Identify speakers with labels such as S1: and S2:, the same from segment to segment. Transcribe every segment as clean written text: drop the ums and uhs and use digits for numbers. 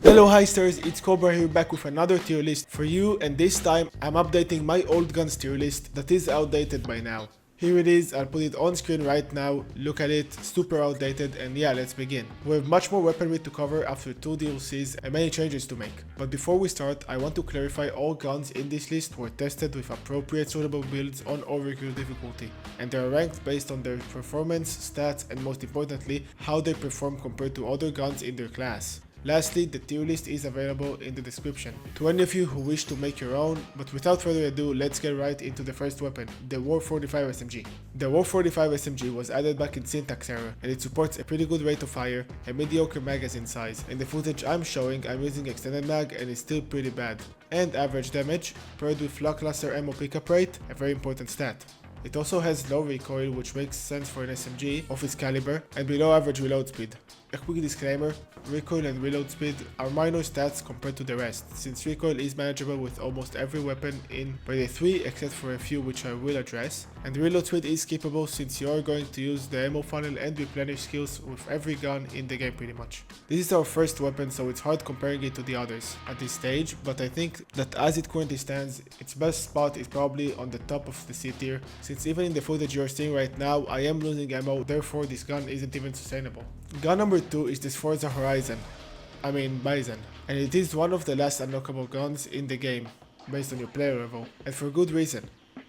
S1: Hello Heisters, it's Cobra here back with another tier list for you, and this time I'm updating my old guns tier list that is outdated by now. Here it is, I'll put it on screen right now, look at it, super outdated, and yeah, let's begin. We have much more weaponry to cover after 2 DLCs and many changes to make. But before we start, I want to clarify all guns in this list were tested with appropriate suitable builds on overkill difficulty, and they are ranked based on their performance, stats, and most importantly, how they perform compared to other guns in their class. Lastly, the tier list is available in the description. To any of you who wish to make your own, but without further ado, let's get right into the first weapon, the War 45 SMG. The War 45 SMG was added back in Syntax era, and it supports a pretty good rate of fire, a mediocre magazine size. In the footage I'm showing, I'm using extended mag and it's still pretty bad. And average damage, paired with lackluster ammo pickup rate, a very important stat. It also has low recoil, which makes sense for an SMG of its caliber, and below average reload speed. A quick disclaimer, recoil and reload speed are minor stats compared to the rest, since recoil is manageable with almost every weapon in Payday 3 except for a few which I will address, and reload speed is skippable since you are going to use the ammo funnel and replenish skills with every gun in the game pretty much. This is our first weapon, so it's hard comparing it to the others at this stage, but I think that as it currently stands, its best spot is probably on the top of the C tier, since even in the footage you're seeing right now, I am losing ammo, therefore this gun isn't even sustainable. Gun number 2 is this Forza Horizon, Bison, and it is one of the last unlockable guns in the game, based on your player level, and for good reason.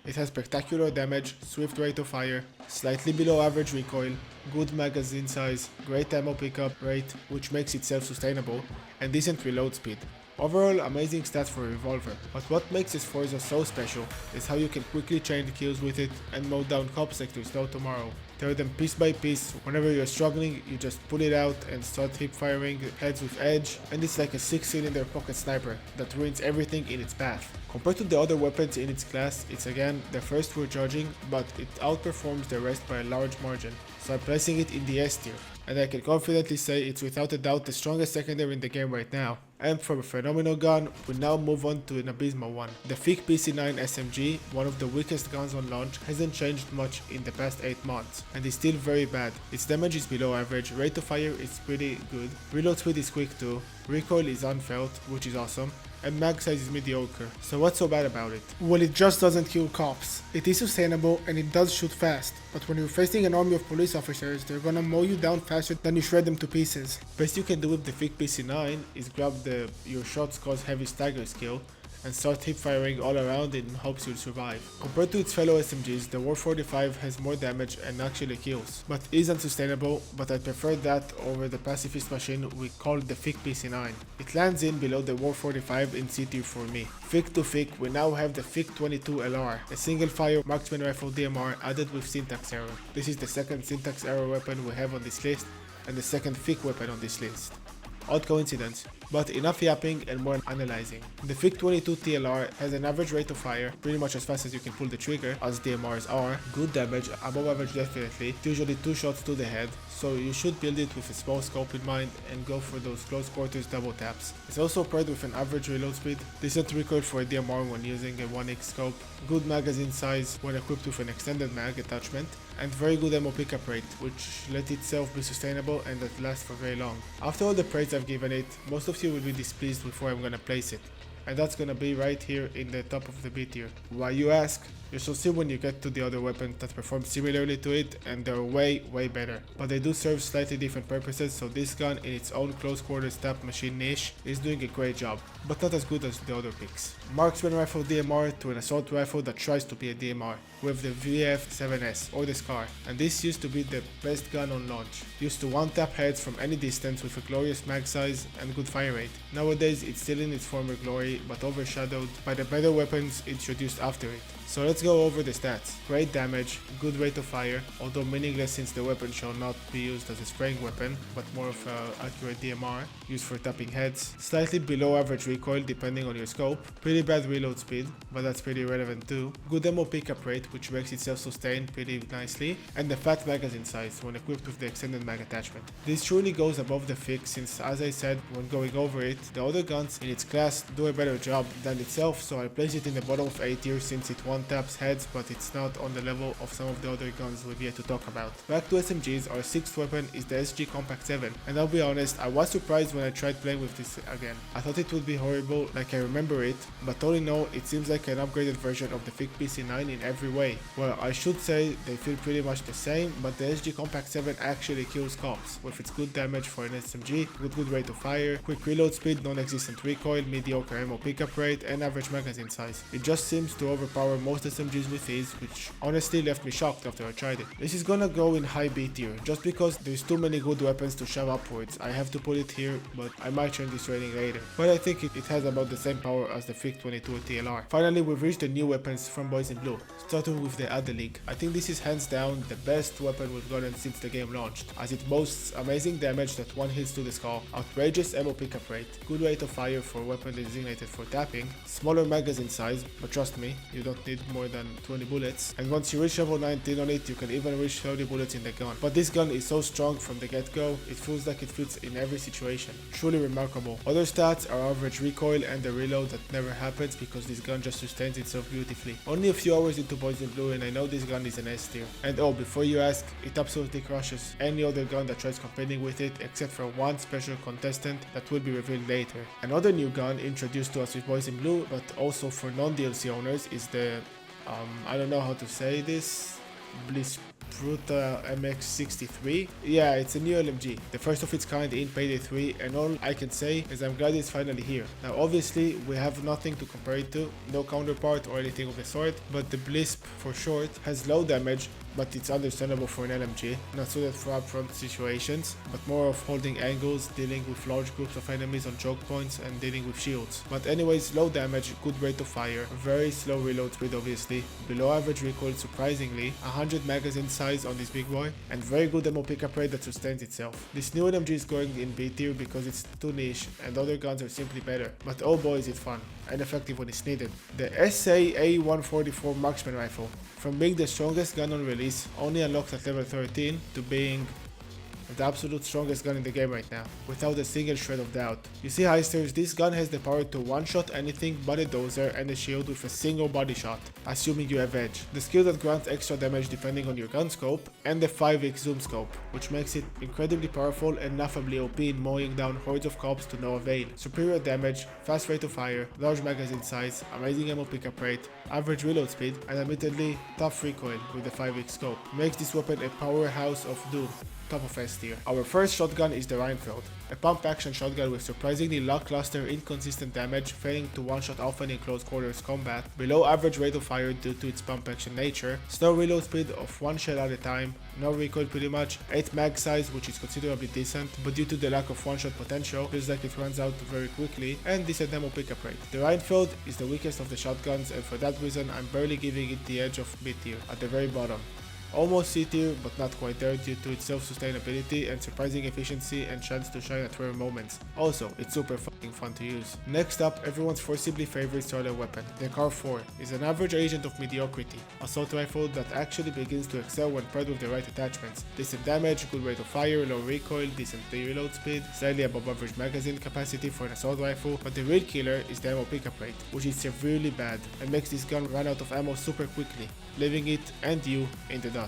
S1: It has spectacular damage, swift rate of fire, slightly below average recoil, good magazine size, great ammo pickup rate, which makes it self-sustainable, and decent reload speed. Overall, amazing stats for a revolver, but what makes this Forza so special is how you can quickly chain kills with it and mow down cops like there's no tomorrow. Tear them piece by piece. Whenever you're struggling, you just pull it out and start hip firing heads with edge, and it's like a 6-cylinder pocket sniper that ruins everything in its path. Compared to the other weapons in its class, it's again the first we're judging, but it outperforms the rest by a large margin, so I'm placing it in the S tier, and I can confidently say it's without a doubt the strongest secondary in the game right now. And from a phenomenal gun, we now move on to an abysmal one. The Thick PC9 SMG, one of the weakest guns on launch, hasn't changed much in the past 8 months, and is still very bad. Its damage is below average, rate of fire is pretty good, reload speed is quick too, recoil is unfelt, which is awesome, and mag size is mediocre. So what's so bad about it?
S2: Well, it just doesn't kill cops. It is sustainable and it does shoot fast, but when you're facing an army of police officers, they're gonna mow you down faster than you shred them to pieces.
S1: Best you can do with the Thick PC9 is grab the your shots cause heavy stagger skill and start hip firing all around in hopes you'll survive. Compared to its fellow SMGs, the War 45 has more damage and actually kills, but is unsustainable, but I prefer that over the pacifist machine we call the Thick PC9. It lands in below the War 45 in C tier for me. Thick to thick, we now have the Thick 22 LR, a single fire marksman rifle DMR added with Syntax error. This is the second Syntax error weapon we have on this list, and the second thick weapon on this list. Odd coincidence, but enough yapping and more analyzing. The Thick 22 TLR has an average rate of fire, pretty much as fast as you can pull the trigger, as DMRs are, good damage, above average definitely, usually 2 shots to the head, so you should build it with a small scope in mind and go for those close quarters double taps. It's also paired with an average reload speed, decent recoil for a DMR when using a 1x scope, good magazine size when equipped with an extended mag attachment, and very good ammo pickup rate, which let itself be sustainable and that lasts for very long. After all the praise I've given it, most of you will be displeased with where I'm gonna place it, and that's gonna be right here in the top of the B tier. Why, you ask? You shall see when you get to the other weapons that perform similarly to it, and they're way better. But they do serve slightly different purposes, so this gun in its own close quarters tap machine niche is doing a great job, but not as good as the other picks. Marksman rifle DMR to an assault rifle that tries to be a DMR, with the VF7S or the SCAR, and this used to be the best gun on launch. Used to one-tap heads from any distance with a glorious mag size and good fire rate. Nowadays it's still in its former glory, but overshadowed by the better weapons introduced after it. So let's go over the stats. Great damage, good rate of fire, although meaningless since the weapon shall not be used as a spraying weapon, but more of an accurate DMR, used for tapping heads. Slightly below average recoil depending on your scope, pretty bad reload speed, but that's pretty relevant too. Good ammo pickup rate, which makes it self-sustain pretty nicely, and the fat magazine size when equipped with the extended mag attachment. This truly goes above the fix since, as I said when going over it, the other guns in its class do a better job than itself, so I place it in the bottom of A tier since it won one-taps heads, but it's not on the level of some of the other guns we've yet to talk about. Back to SMGs, our sixth weapon is the SG Compact 7, and I'll be honest, I was surprised when I tried playing with this again. I thought it would be horrible like I remember it, but all in all, it seems like an upgraded version of the FIC PC9 in every way. Well, I should say they feel pretty much the same, but the SG Compact 7 actually kills cops, with its good damage for an SMG, with good rate of fire, quick reload speed, non-existent recoil, mediocre ammo pickup rate, and average magazine size. It just seems to overpower most SMGs with ease, which honestly left me shocked after I tried it. This is gonna go in high B tier, just because there's too many good weapons to shove upwards. I have to put it here, but I might change this rating later. But I think it has about the same power as the FIC 22 TLR. Finally, we've reached the new weapons from Boys in Blue, starting with the Adder League. I think this is hands down the best weapon we've gotten since the game launched, as it boasts amazing damage that one hits to the skull, outrageous ammo pickup rate, good rate of fire for a weapon designated for tapping, smaller magazine size, but trust me, you don't need more than 20 bullets, and once you reach level 19 on it, you can even reach 30 bullets in the gun. But this gun is so strong from the get-go, it feels like it fits in every situation. Truly remarkable. Other stats are average recoil and the reload that never happens because this gun just sustains itself beautifully. Only a few hours into Boys in Blue and I know this gun is an S tier. And oh, before you ask, it absolutely crushes any other gun that tries competing with it except for one special contestant that will be revealed later. Another new gun introduced to us with Boys in Blue, but also for non-DLC owners, is the I don't know how to say this, Blispruta MX63. Yeah, it's a new LMG, the first of its kind in Payday 3, and all I can say is I'm glad it's finally here. Now obviously we have nothing to compare it to, no counterpart or anything of the sort, but the Blisp for short has low damage, but it's understandable for an LMG, not suited for upfront situations, but more of holding angles, dealing with large groups of enemies on choke points, and dealing with shields. But anyways, low damage, good rate of fire, very slow reload speed obviously, below average recoil surprisingly, 100 magazine size on this big boy, and very good ammo pickup rate that sustains itself. This new LMG is going in B tier because it's too niche and other guns are simply better, but oh boy is it fun, and effective when it's needed. The SA-A144 Marksman Rifle. From being the strongest gun on release, only unlocked at level 13, to being the absolute strongest gun in the game right now, without a single shred of doubt. You see heisters, this gun has the power to one-shot anything but a dozer and a shield with a single body shot, assuming you have edge. The skill that grants extra damage depending on your gun scope, and the 5x zoom scope, which makes it incredibly powerful and laughably OP in mowing down hordes of cops to no avail. Superior damage, fast rate of fire, large magazine size, amazing ammo pickup rate, average reload speed, and admittedly tough recoil with the 5x scope, makes this weapon a powerhouse of doom. Top of S tier. Our first shotgun is the Reinfeld, a pump action shotgun with surprisingly lackluster inconsistent damage, failing to one-shot often in close quarters combat, below average rate of fire due to its pump action nature, slow reload speed of one shell at a time, no recoil pretty much, 8 mag size which is considerably decent, but due to the lack of one-shot potential, feels like it runs out very quickly, and decent ammo pickup rate. The Reinfeld is the weakest of the shotguns, and for that reason I'm barely giving it the edge of B tier, at the very bottom. Almost C tier, but not quite there due to its self-sustainability and surprising efficiency and chance to shine at rare moments. Also, it's super fucking fun to use. Next up, everyone's forcibly favorite starter weapon, the CAR-4, is an average agent of mediocrity, assault rifle that actually begins to excel when paired with the right attachments. Decent damage, good rate of fire, low recoil, decent reload speed, slightly above average magazine capacity for an assault rifle, but the real killer is the ammo pickup rate, which is severely bad and makes this gun run out of ammo super quickly, leaving it and you in the dust.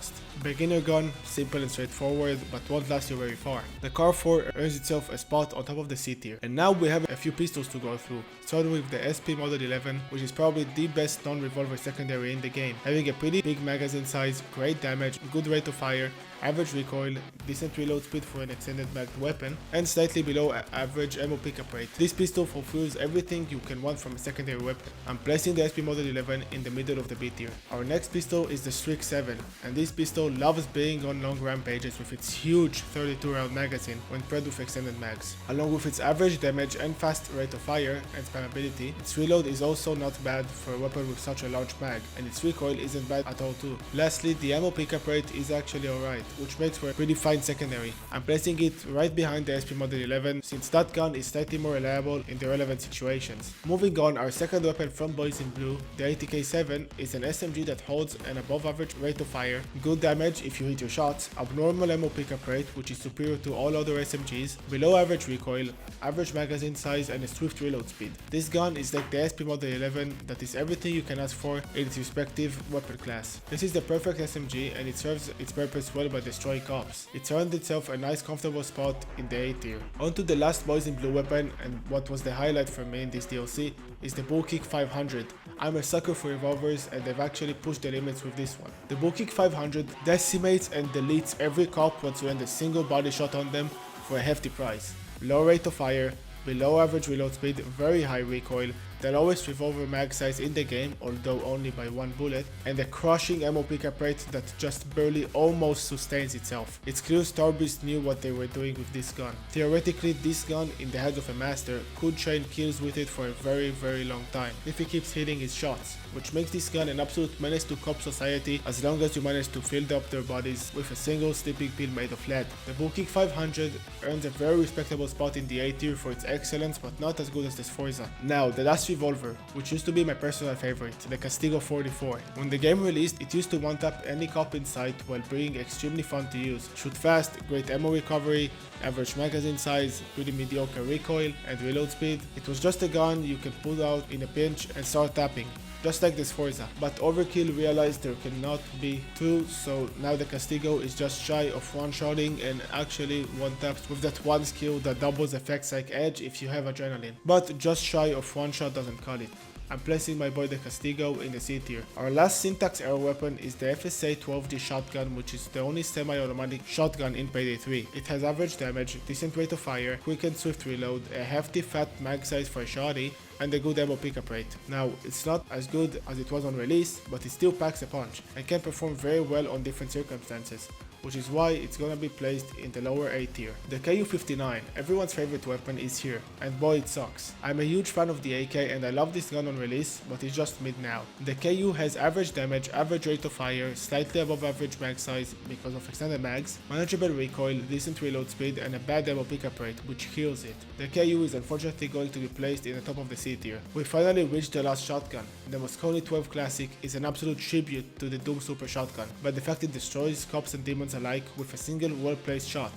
S1: Beginner gun, simple and straightforward, but won't last you very far. The CAR-4 earns itself a spot on top of the C tier. And now we have a few pistols to go through, starting with the SP Model 11, which is probably the best non-revolver secondary in the game, having a pretty big magazine size, great damage, good rate of fire, average recoil, decent reload speed for an extended magged weapon, and slightly below average ammo pickup rate. This pistol fulfills everything you can want from a secondary weapon. I'm placing the SP Model 11 in the middle of the B tier. Our next pistol is the Strike 7, and this pistol loves being on long rampages with its huge 32 round magazine when paired with extended mags. Along with its average damage and fast rate of fire and spammability, its reload is also not bad for a weapon with such a large mag, and its recoil isn't bad at all too. Lastly, the ammo pickup rate is actually alright. which makes for a pretty fine secondary. I'm placing it right behind the SP Model 11 since that gun is slightly more reliable in the relevant situations. Moving on, our second weapon from Boys in Blue, the 80K7, is an SMG that holds an above average rate of fire, good damage if you hit your shots, abnormal ammo pickup rate which is superior to all other SMGs, below average recoil, average magazine size and a swift reload speed. This gun is like the SP Model 11 that is everything you can ask for in its respective weapon class. This is the perfect SMG and it serves its purpose well by destroying cops. It's earned itself a nice comfortable spot in the A tier. On to the last Boys in Blue weapon, and what was the highlight for me in this DLC is the Bull Kick 500. I'm a sucker for revolvers and they've actually pushed the limits with this one. The Bull Kick 500 decimates and deletes every cop once you end a single body shot on them for a hefty price. Low rate of fire, below average reload speed, very high recoil, the lowest revolver mag size in the game, although only by one bullet, and a crushing ammo pickup rate that just barely almost sustains itself. It's clear Starbreeze knew what they were doing with this gun. Theoretically, this gun in the hands of a master could chain kills with it for a very long time if he keeps hitting his shots, which makes this gun an absolute menace to cop society as long as you manage to fill up their bodies with a single sleeping pill made of lead. The Bull Kick 500 earns a very respectable spot in the A tier for its excellence, but not as good as the Sforza. Now, the last revolver, which used to be my personal favorite, the Castigo 44. When the game released, it used to one-tap any cop in sight while being extremely fun to use. Shoot fast, great ammo recovery, average magazine size, pretty mediocre recoil and reload speed. It was just a gun you can pull out in a pinch and start tapping, just like the Sforza. But Overkill realized there cannot be two, so now the Castigo is just shy of one-shotting and actually one-taps with that one skill that doubles effects like Edge if you have adrenaline. But just shy of one shot doesn't cut it. I'm placing my boy the Castigo in the C tier. Our last syntax error weapon is the FSA 12G shotgun, which is the only semi-automatic shotgun in Payday 3. It has average damage, decent rate of fire, quick and swift reload, a hefty fat mag size for a shotty, and a good ammo pickup rate. Now, it's not as good as it was on release, but it still packs a punch and can perform very well on different circumstances, which is why it's gonna be placed in the lower A tier. The KU-59, everyone's favorite weapon, is here, and boy it sucks. I'm a huge fan of the AK and I love this gun on release, but it's just mid now. The KU has average damage, average rate of fire, slightly above average mag size because of extended mags, manageable recoil, decent reload speed, and a bad ammo pickup rate, which kills it. The KU is unfortunately going to be placed in the top of the C tier. We finally reached the last shotgun. The Moscone 12 Classic is an absolute tribute to the Doom Super Shotgun, by the fact it destroys cops and demons alike with a single well-placed shot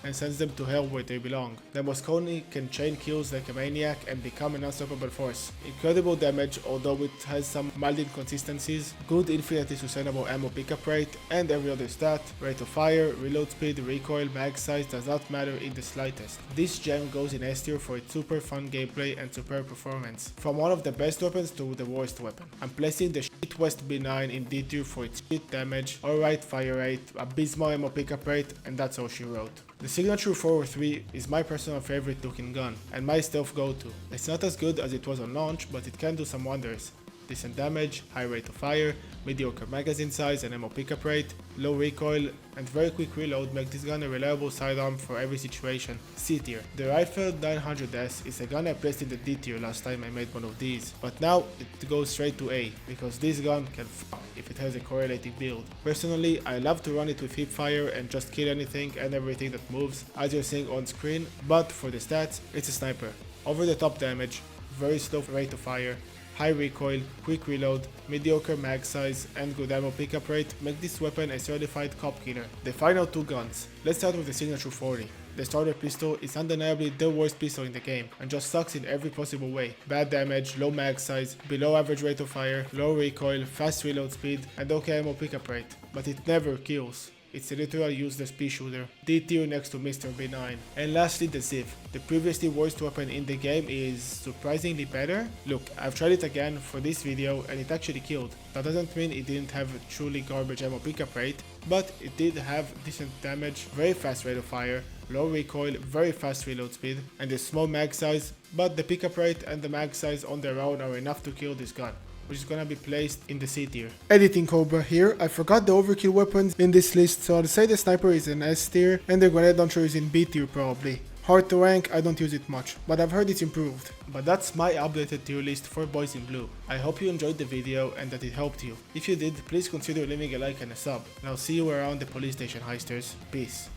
S1: and sends them to hell where they belong. The Moscone can chain kills like a maniac and become an unstoppable force. Incredible damage, although it has some mild inconsistencies, good infinitely sustainable ammo pickup rate, and every other stat, rate of fire, reload speed, recoil, mag size does not matter in the slightest. This gem goes in S tier for its super fun gameplay and superb performance. From one of the best weapons to the worst weapon. I'm placing the Shit West B9 in D tier for its shit damage, alright fire rate, abysmal ammo pickup rate, and that's all she wrote. The Signature 403 is my personal favorite looking gun, and my stealth go-to. It's not as good as it was on launch, but it can do some wonders. Decent damage, high rate of fire, mediocre magazine size and ammo pickup rate, low recoil, and very quick reload make this gun a reliable sidearm for every situation. C tier. The Rifle 900S is a gun I placed in the D tier last time I made one of these, but now it goes straight to A, because this gun can f*** if it has a correlating build. Personally, I love to run it with hip fire and just kill anything and everything that moves, as you're seeing on screen, but for the stats, it's a sniper. Over the top damage, very slow rate of fire, high recoil, quick reload, mediocre mag size, and good ammo pickup rate make this weapon a certified cop killer. The final two guns. Let's start with the Signature 40. The starter pistol is undeniably the worst pistol in the game and just sucks in every possible way. Bad damage, low mag size, below average rate of fire, low recoil, fast reload speed, and okay ammo pickup rate, but it never kills. It's a literal useless pea shooter. D tier next to Mr. B9. And lastly, the Ziv. The previously worst weapon in the game is surprisingly better. Look, I've tried it again for this video and it actually killed. That doesn't mean it didn't have a truly garbage ammo pickup rate, but it did have decent damage, very fast rate of fire, low recoil, very fast reload speed, and a small mag size, but the pickup rate and the mag size on their own are enough to kill this gun, which is gonna be placed in the C tier.
S2: Editing Cobra here. I forgot the overkill weapons in this list, so I'll say the sniper is an S tier and the grenade launcher is in B tier probably. Hard to rank, I don't use it much, but I've heard it's improved.
S1: But that's my updated tier list for Boys in Blue. I hope you enjoyed the video and that it helped you. If you did, please consider leaving a like and a sub, and I'll see you around the police station, heisters. Peace.